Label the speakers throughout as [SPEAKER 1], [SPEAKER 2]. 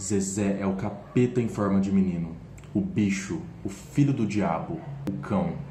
[SPEAKER 1] Zezé é o capeta em forma de menino, o bicho, o filho do diabo, o cão.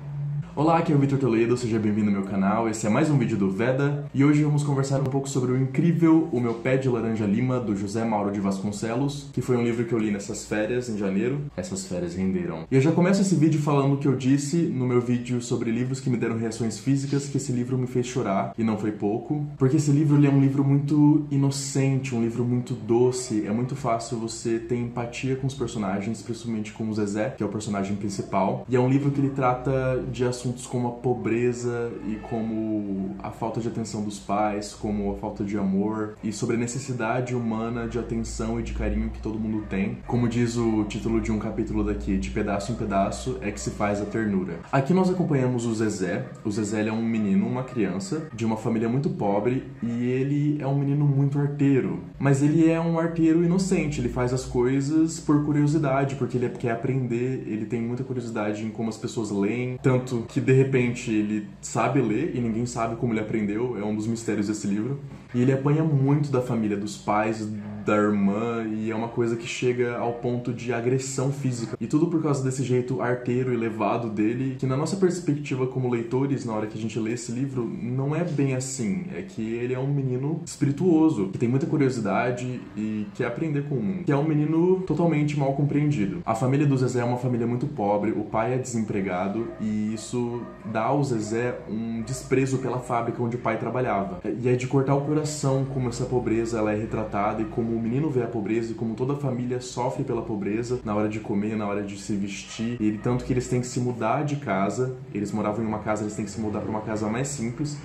[SPEAKER 1] Olá, aqui é o Vitor Toledo, seja bem-vindo ao meu canal, esse é mais um vídeo do Veda e hoje vamos conversar um pouco sobre o incrível O Meu Pé de Laranja Lima, do José Mauro de Vasconcelos, que foi um livro que eu li nessas férias, em janeiro. Essas férias renderam. E eu já começo esse vídeo falando o que eu disse no meu vídeo sobre livros que me deram reações físicas, que esse livro me fez chorar, e não foi pouco, porque esse livro ele é um livro muito inocente, um livro muito doce, é muito fácil você ter empatia com os personagens, principalmente com o Zezé, que é o personagem principal, e é um livro que ele trata de assuntos como a pobreza e como a falta de atenção dos pais, como a falta de amor e sobre a necessidade humana de atenção e de carinho que todo mundo tem. Como diz o título de um capítulo daqui, de pedaço em pedaço é que se faz a ternura. Aqui nós acompanhamos o Zezé. O Zezé ele é um menino, uma criança, de uma família muito pobre e ele é um menino muito arteiro. Mas ele é um arteiro inocente, ele faz as coisas por curiosidade, porque ele quer aprender, ele tem muita curiosidade em como as pessoas leem, tanto que de repente ele sabe ler e ninguém sabe como ele aprendeu, é um dos mistérios desse livro. E ele apanha muito da família, dos pais, da irmã, e é uma coisa que chega ao ponto de agressão física. E tudo por causa desse jeito arteiro e levado dele, que na nossa perspectiva como leitores, na hora que a gente lê esse livro, não é bem assim. É que ele é um menino espirituoso, que tem muita curiosidade e quer aprender com o mundo. Que é um menino totalmente mal compreendido. A família do Zezé é uma família muito pobre, o pai é desempregado, e isso dá ao Zezé um desprezo pela fábrica onde o pai trabalhava. E é de cortar o coração como essa pobreza ela é retratada e como o menino vê a pobreza e como toda a família sofre pela pobreza na hora de comer, na hora de se vestir. E tanto que eles têm que se mudar de casa, eles moravam em uma casa, eles têm que se mudar para uma casa mais simples.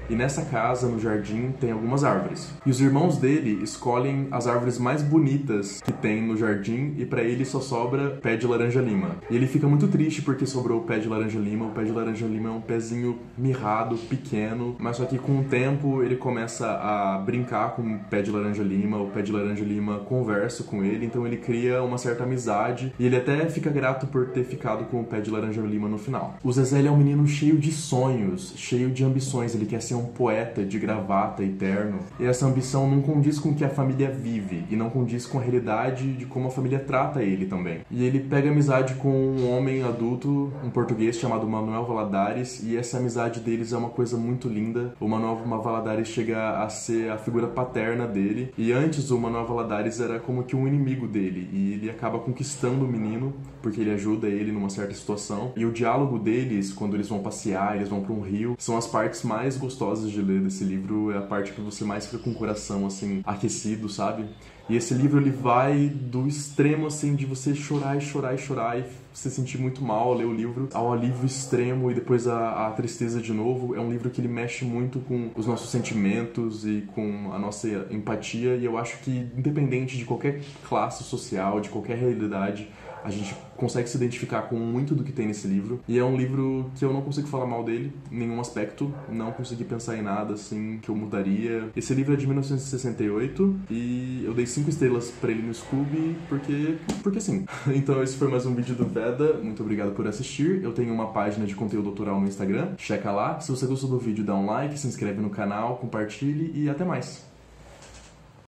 [SPEAKER 1] E nessa casa, no jardim, tem algumas árvores. E os irmãos dele escolhem as árvores mais bonitas que tem no jardim e pra ele só sobra pé de laranja lima. E ele fica muito triste porque sobrou o pé de laranja lima. O pé de laranja lima é um pezinho mirrado, pequeno, mas só que com o tempo ele começa a brincar com o pé de laranja lima. O pé de laranja lima conversa com ele, então ele cria uma certa amizade e ele até fica grato por ter ficado com o pé de laranja lima no final. O Zezé ele é um menino cheio de sonhos, cheio de ambições, ele quer ser um poeta de gravata e terno, e essa ambição não condiz com o que a família vive e não condiz com a realidade de como a família trata ele também. E ele pega amizade com um homem adulto, um português chamado Manuel Valadares, e essa amizade deles é uma coisa muito linda. O Manuel Valadares chega a ser a figura paterna dele, e antes o Manuel Valadares era como que um inimigo dele, e ele acaba conquistando o menino porque ele ajuda ele numa certa situação. E o diálogo deles, quando eles vão passear, eles vão para um rio, são as partes mais gostosas de ler desse livro, é a parte que você mais fica com o coração, assim, aquecido, sabe? E esse livro, ele vai do extremo, assim, de você chorar e chorar e chorar e se sentir muito mal ao ler o livro, ao alívio extremo e depois a tristeza de novo. É um livro que ele mexe muito com os nossos sentimentos e com a nossa empatia, e eu acho que, independente de qualquer classe social, de qualquer realidade, a gente consegue se identificar com muito do que tem nesse livro. E é um livro que eu não consigo falar mal dele em nenhum aspecto. Não consegui pensar em nada, assim, que eu mudaria. Esse livro é de 1968 e eu dei 5 estrelas pra ele no Scooby porque sim. Então esse foi mais um vídeo do Veda. Muito obrigado por assistir. Eu tenho uma página de conteúdo autoral no Instagram. Checa lá. Se você gostou do vídeo, dá um like, se inscreve no canal, compartilhe e até mais.